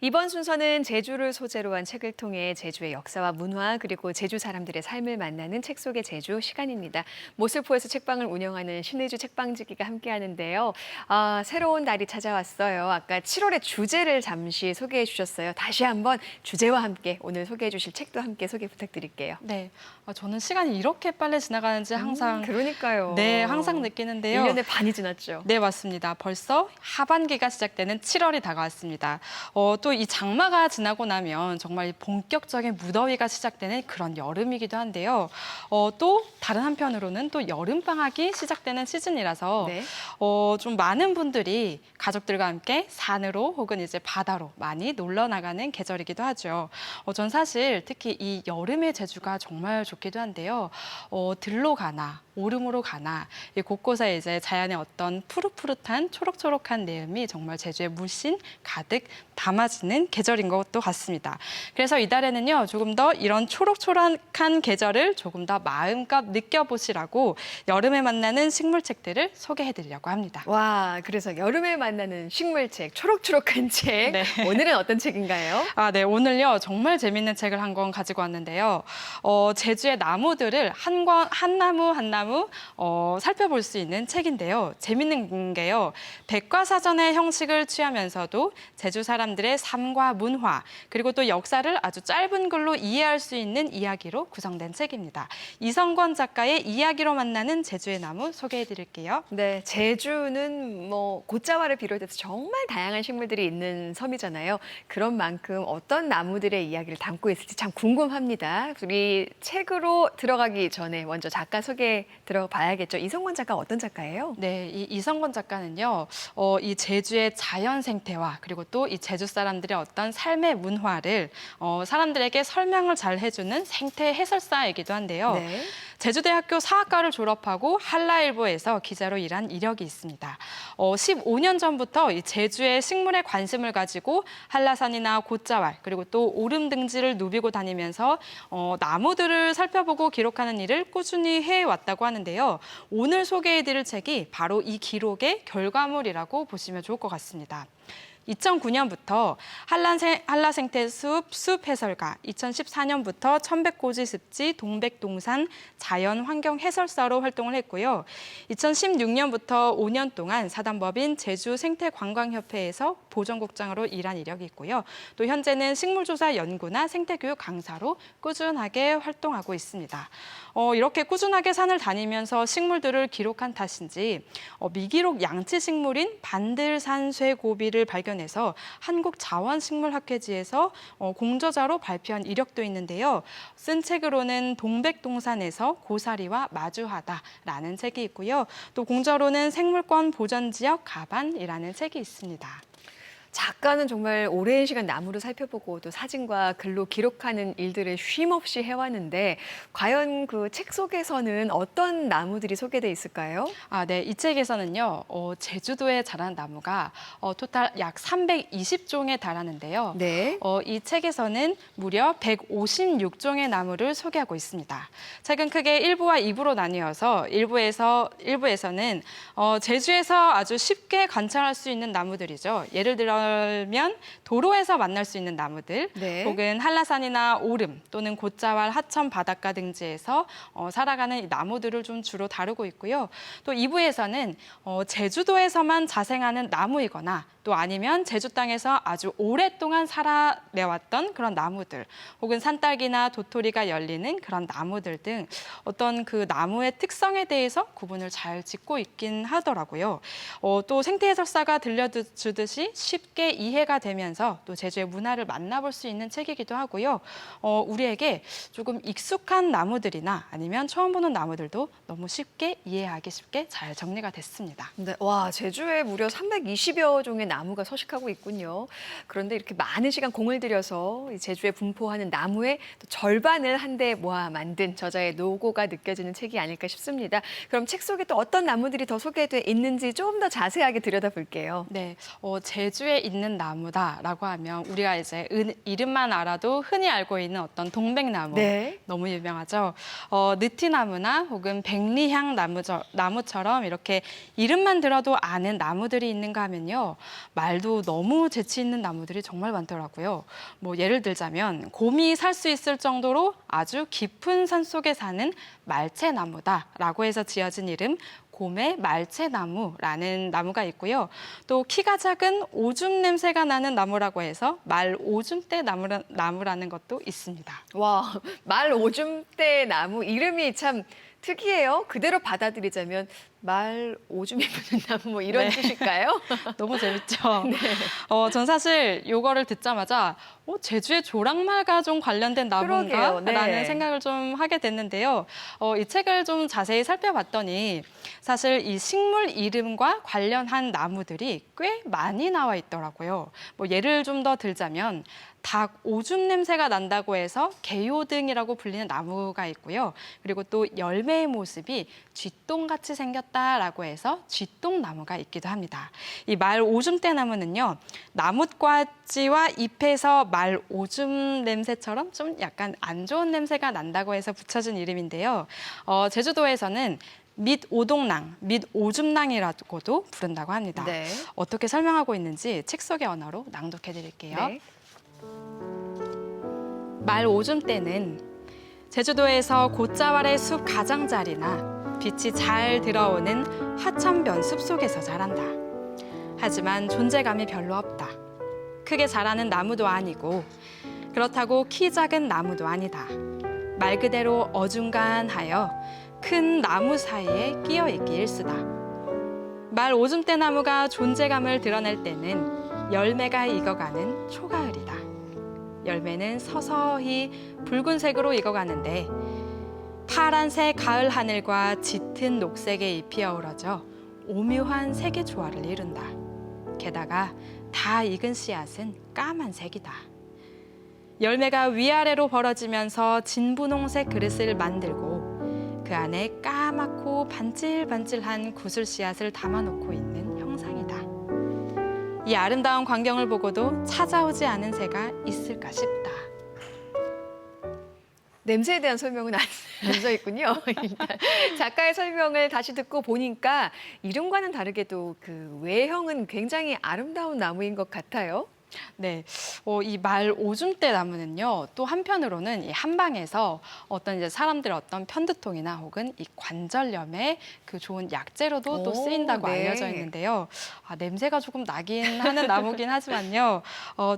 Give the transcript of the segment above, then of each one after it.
이번 순서는 제주를 소재로 한 책을 통해 제주의 역사와 문화 그리고 제주 사람들의 삶을 만나는 책 속의 제주 시간입니다. 모슬포에서 책방을 운영하는 신의주 책방지기가 함께하는데요. 새로운 날이 찾아왔어요. 아까 7월의 주제를 잠시 소개해 주셨어요. 다시 한번 주제와 함께 오늘 소개해 주실 책도 함께 소개 부탁드릴게요. 네, 저는 시간이 이렇게 빨리 지나가는지 항상 그러니까요. 네, 항상 느끼는데요. 1년의 반이 지났죠. 네, 맞습니다. 벌써 하반기가 시작되는 7월이 다가왔습니다. 또 이 장마가 지나고 나면 정말 본격적인 무더위가 시작되는 그런 여름이기도 한데요. 또 다른 한편으로는 또 여름방학이 시작되는 시즌이라서 네. 좀 많은 분들이 가족들과 함께 산으로 혹은 이제 바다로 많이 놀러 나가는 계절이기도 하죠. 전 사실 특히 이 여름의 제주가 정말 좋기도 한데요. 들로 가나 오름으로 가나 이 곳곳에 이제 자연의 어떤 푸릇푸릇한 초록초록한 내음이 정말 제주의 물씬 가득 담아지는 계절인 것도 같습니다. 그래서 이달에는요, 조금 더 이런 초록초록한 계절을 조금 더 마음껏 느껴보시라고 여름에 만나는 식물책들을 소개해드리려고 합니다. 와, 그래서 여름에 만나는 식물책, 초록초록한 책. 네. 오늘은 어떤 책인가요? 네, 오늘요 정말 재밌는 책을 한 권 가지고 왔는데요. 제주의 나무들을 한 나무 한 나무 살펴볼 수 있는 책인데요. 재밌는 게요. 백과사전의 형식을 취하면서도 제주 사람들의 삶과 문화 그리고 또 역사를 아주 짧은 글로 이해할 수 있는 이야기로 구성된 책입니다. 이성권 작가의 이야기로 만나는 제주의 나무 소개해드릴게요. 네, 제주는 뭐 곶자와를 비롯해서 정말 다양한 식물들이 있는 섬이잖아요. 그런 만큼 어떤 나무들의 이야기를 담고 있을지 참 궁금합니다. 우리 책으로 들어가기 전에 먼저 작가 소개 들어봐야겠죠. 이성권 작가 어떤 작가예요? 네, 이 이성권 작가는요, 이 제주의 자연 생태와 그리고 또 이 제주 사람들의 어떤 삶의 문화를 사람들에게 설명을 잘 해주는 생태 해설사이기도 한데요. 네. 제주대학교 사학과를 졸업하고 한라일보에서 기자로 일한 이력이 있습니다. 15년 전부터 이 제주의 식물에 관심을 가지고 한라산이나 곶자왈 그리고 또 오름등지를 누비고 다니면서 나무들을 살펴보고 기록하는 일을 꾸준히 해왔다고 하는데요. 오늘 소개해드릴 책이 바로 이 기록의 결과물이라고 보시면 좋을 것 같습니다. 2009년부터 한라생태숲 숲해설가, 2014년부터 천백고지습지 동백동산 자연환경해설사로 활동을 했고요. 2016년부터 5년 동안 사단법인 제주생태관광협회에서 보전국장으로 일한 이력이 있고요. 또 현재는 식물조사 연구나 생태교육 강사로 꾸준하게 활동하고 있습니다. 이렇게 꾸준하게 산을 다니면서 식물들을 기록한 탓인지 미기록 양치식물인 반들산쇠고비를 발견해서 한국자원식물학회지에서 공저자로 발표한 이력도 있는데요. 쓴 책으로는 동백동산에서 고사리와 마주하다라는 책이 있고요. 또 공저로는 생물권 보전지역 가반이라는 책이 있습니다. 작가는 정말 오랜 시간 나무를 살펴보고 또 사진과 글로 기록하는 일들을 쉼없이 해왔는데 과연 그 책 속에서는 어떤 나무들이 소개돼 있을까요? 네, 이 책에서는요, 제주도에 자라는 나무가 토탈 약 320종에 달하는데요. 네. 이 책에서는 무려 156종의 나무를 소개하고 있습니다. 책은 크게 1부와 2부로 나뉘어서 일부에서는 제주에서 아주 쉽게 관찰할 수 있는 나무들이죠. 예를 들면 도로에서 만날 수 있는 나무들, 네. 혹은 한라산이나 오름 또는 곶자왈 하천 바닷가 등지에서 살아가는 이 나무들을 좀 주로 다루고 있고요. 또 2부에서는 제주도에서만 자생하는 나무이거나 또 아니면 제주 땅에서 아주 오랫동안 살아내왔던 그런 나무들, 혹은 산딸기나 도토리가 열리는 그런 나무들 등 어떤 그 나무의 특성에 대해서 구분을 잘 짓고 있긴 하더라고요. 또 생태해설사가 들려주듯이 쉽게 이해가 되면서 또 제주의 문화를 만나볼 수 있는 책이기도 하고요. 우리에게 조금 익숙한 나무들이나 아니면 처음 보는 나무들도 너무 쉽게 이해하기 쉽게 잘 정리가 됐습니다. 네, 와, 제주에 무려 320여 종의 나무가 서식하고 있군요. 그런데 이렇게 많은 시간 공을 들여서 이 제주에 분포하는 나무의 또 절반을 한데 모아 만든 저자의 노고가 느껴지는 책이 아닐까 싶습니다. 그럼 책 속에 또 어떤 나무들이 더 소개돼 있는지 좀 더 자세하게 들여다볼게요. 네, 제주의 있는 나무다라고 하면 우리가 이제 이름만 알아도 흔히 알고 있는 어떤 동백나무 네. 너무 유명하죠. 느티나무나 혹은 백리향 나무처럼 이렇게 이름만 들어도 아는 나무들이 있는가 하면요. 말도 너무 재치 있는 나무들이 정말 많더라고요. 뭐 예를 들자면 곰이 살 수 있을 정도로 아주 깊은 산 속에 사는 말채나무다라고 해서 지어진 이름 곰의 말채나무라는 나무가 있고요. 또 키가 작은 오줌 냄새가 나는 나무라고 해서 말오줌대 나무라는 것도 있습니다. 와, 말 오줌대 나무 이름이 참 특이해요. 그대로 받아들이자면 말 오줌이 부는 나무 뭐 이런 네. 뜻일까요? 너무 재밌죠? 네. 전 사실 이거를 듣자마자 제주의 조랑말과 좀 관련된 그러게요. 나무인가? 네. 라는 생각을 좀 하게 됐는데요. 이 책을 좀 자세히 살펴봤더니 사실 이 식물 이름과 관련한 나무들이 꽤 많이 나와 있더라고요. 뭐 예를 좀 더 들자면 닭 오줌 냄새가 난다고 해서 개요등이라고 불리는 나무가 있고요. 그리고 또 열매의 모습이 쥐똥같이 생겼다라고 해서 쥐똥나무가 있기도 합니다. 이 말 오줌대 나무는요. 나뭇가지와 잎에서 말 오줌 냄새처럼 좀 약간 안 좋은 냄새가 난다고 해서 붙여진 이름인데요. 제주도에서는 밑오동낭, 밑오줌낭이라고도 부른다고 합니다. 네. 어떻게 설명하고 있는지 책 속의 언어로 낭독해 드릴게요. 네. 말 오줌대는 제주도에서 곶자왈의 숲 가장자리나 빛이 잘 들어오는 하천변 숲속에서 자란다. 하지만 존재감이 별로 없다. 크게 자라는 나무도 아니고 그렇다고 키 작은 나무도 아니다. 말 그대로 어중간하여 큰 나무 사이에 끼어 있기 일쑤다. 말 오줌대 나무가 존재감을 드러낼 때는 열매가 익어가는 초가을이다. 열매는 서서히 붉은색으로 익어가는데 파란색 가을 하늘과 짙은 녹색의 잎이 어우러져 오묘한 색의 조화를 이룬다. 게다가 다 익은 씨앗은 까만색이다. 열매가 위아래로 벌어지면서 진분홍색 그릇을 만들고 그 안에 까맣고 반질반질한 구슬 씨앗을 담아놓고 있는 형상이다. 이 아름다운 광경을 보고도 찾아오지 않은 새가 있을까 싶다. 냄새에 대한 설명은 안 써 있군요. 일단 작가의 설명을 다시 듣고 보니까 이름과는 다르게도 그 외형은 굉장히 아름다운 나무인 것 같아요. 네, 이 말 오줌대 나무는요, 또 한편으로는 이 한방에서 어떤 이제 사람들의 어떤 편두통이나 혹은 이 관절염에 그 좋은 약재로도 또 오, 쓰인다고 네. 알려져 있는데요. 냄새가 조금 나긴 하는 나무긴 하지만요,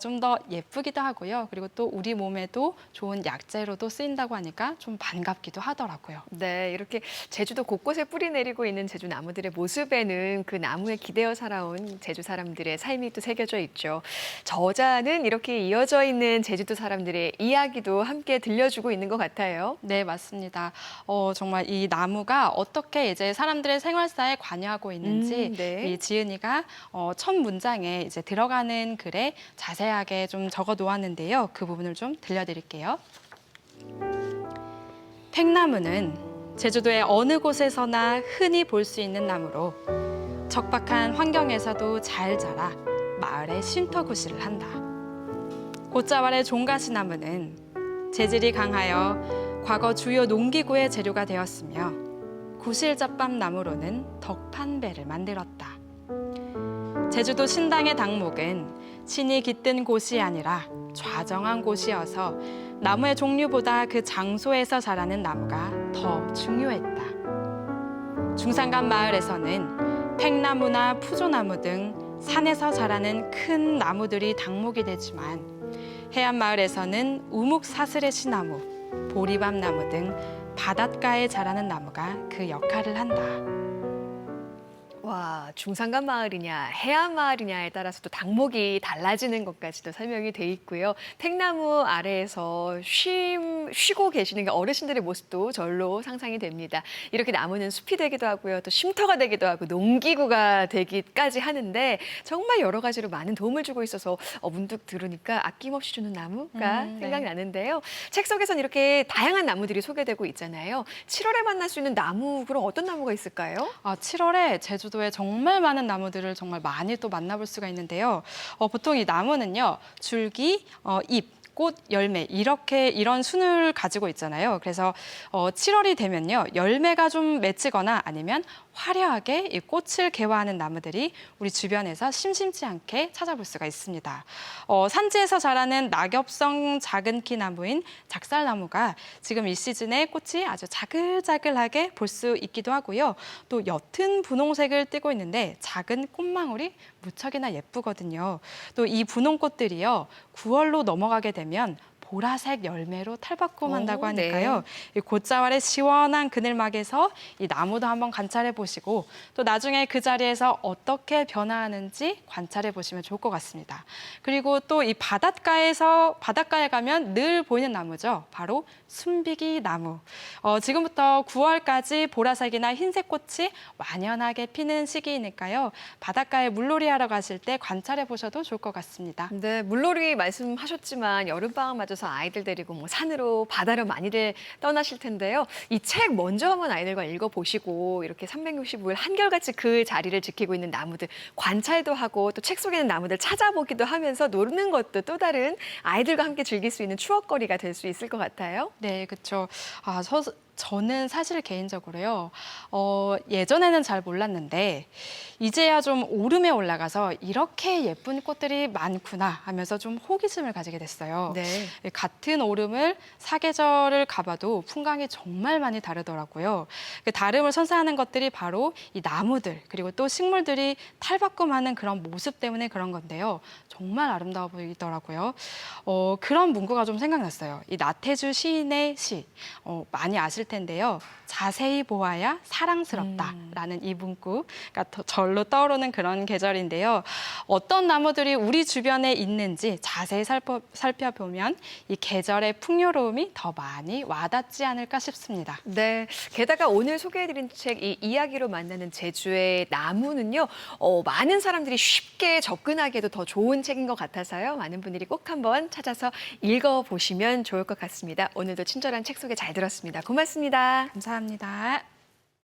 좀 더 예쁘기도 하고요. 그리고 또 우리 몸에도 좋은 약재로도 쓰인다고 하니까 좀 반갑기도 하더라고요. 네, 이렇게 제주도 곳곳에 뿌리 내리고 있는 제주 나무들의 모습에는 그 나무에 기대어 살아온 제주 사람들의 삶이 또 새겨져 있죠. 저자는 이렇게 이어져 있는 제주도 사람들의 이야기도 함께 들려주고 있는 것 같아요. 네, 맞습니다. 정말 이 나무가 어떻게 이제 사람들의 생활사에 관여하고 있는지 네. 이 지은이가 첫 문장에 이제 들어가는 글에 자세하게 좀 적어 놓았는데요. 그 부분을 좀 들려드릴게요. 팽나무는 제주도의 어느 곳에서나 흔히 볼 수 있는 나무로 척박한 환경에서도 잘 자라 마을의 쉼터구실을 한다. 곶자왈의 종가시나무는 재질이 강하여 과거 주요 농기구의 재료가 되었으며 구실잡밤 나무로는 덕판배를 만들었다. 제주도 신당의 당목은 신이 깃든 곳이 아니라 좌정한 곳이어서 나무의 종류보다 그 장소에서 자라는 나무가 더 중요했다. 중산간 마을에서는 팽나무나 푸조나무 등 산에서 자라는 큰 나무들이 당목이 되지만 해안 마을에서는 우묵사슬의 시나무, 보리밤나무 등 바닷가에 자라는 나무가 그 역할을 한다. 와, 중산간 마을이냐, 해안 마을이냐에 따라서도 당목이 달라지는 것까지도 설명이 돼 있고요. 팽나무 아래에서 쉬고 계시는 게 어르신들의 모습도 절로 상상이 됩니다. 이렇게 나무는 숲이 되기도 하고요. 또 쉼터가 되기도 하고 농기구가 되기까지 하는데 정말 여러 가지로 많은 도움을 주고 있어서 문득 들으니까 아낌없이 주는 나무가 네. 생각나는데요. 책 속에서는 이렇게 다양한 나무들이 소개되고 있잖아요. 7월에 만날 수 있는 나무, 그럼 어떤 나무가 있을까요? 7월에 제주도에 제주도에 정말 많은 나무들을 정말 많이 또 만나볼 수가 있는데요. 보통 이 나무는요, 줄기, 잎, 꽃, 열매 이런 순을 가지고 있잖아요. 그래서 7월이 되면요, 열매가 좀 맺히거나 아니면 화려하게 이 꽃을 개화하는 나무들이 우리 주변에서 심심치 않게 찾아볼 수가 있습니다. 산지에서 자라는 낙엽성 작은 키 나무인 작살나무가 지금 이 시즌에 꽃이 아주 자글자글하게 볼 수 있기도 하고요. 또 옅은 분홍색을 띠고 있는데 작은 꽃망울이 무척이나 예쁘거든요. 또 이 분홍꽃들이요, 9월로 넘어가게 되면 보라색 열매로 탈바꿈한다고 하니까요. 이 곶자왈의 시원한 그늘막에서 이 나무도 한번 관찰해 보시고 또 나중에 그 자리에서 어떻게 변화하는지 관찰해 보시면 좋을 것 같습니다. 그리고 또 이 바닷가에 가면 늘 보이는 나무죠. 바로 순비기 나무. 지금부터 9월까지 보라색이나 흰색 꽃이 완연하게 피는 시기이니까요. 바닷가에 물놀이 하러 가실 때 관찰해 보셔도 좋을 것 같습니다. 네, 물놀이 말씀하셨지만 여름방학 맞아서 아이들 데리고 뭐 산으로 바다로 많이들 떠나실 텐데요. 이 책 먼저 한번 아이들과 읽어보시고 이렇게 365일 한결같이 그 자리를 지키고 있는 나무들 관찰도 하고 또 책 속에 있는 나무들 찾아보기도 하면서 노는 것도 또 다른 아이들과 함께 즐길 수 있는 추억거리가 될 수 있을 것 같아요. 네, 그렇죠. 저는 사실 개인적으로요, 예전에는 잘 몰랐는데, 이제야 좀 오름에 올라가서 이렇게 예쁜 꽃들이 많구나 하면서 좀 호기심을 가지게 됐어요. 네. 같은 오름을 사계절을 가봐도 풍광이 정말 많이 다르더라고요. 그 다름을 선사하는 것들이 바로 이 나무들, 그리고 또 식물들이 탈바꿈하는 그런 모습 때문에 그런 건데요. 정말 아름다워 보이더라고요. 그런 문구가 좀 생각났어요. 이 나태주 시인의 시, 많이 아실 텐데요. 자세히 보아야 사랑스럽다라는 이 문구가 절로 떠오르는 그런 계절인데요. 어떤 나무들이 우리 주변에 있는지 자세히 살펴보면 이 계절의 풍요로움이 더 많이 와닿지 않을까 싶습니다. 네. 게다가 오늘 소개해드린 책 이 이야기로 만나는 제주의 나무는요. 많은 사람들이 쉽게 접근하기에도 더 좋은 책인 것 같아서요. 많은 분들이 꼭 한번 찾아서 읽어보시면 좋을 것 같습니다. 오늘도 친절한 책 소개 잘 들었습니다. 고맙습니다. 감사합니다.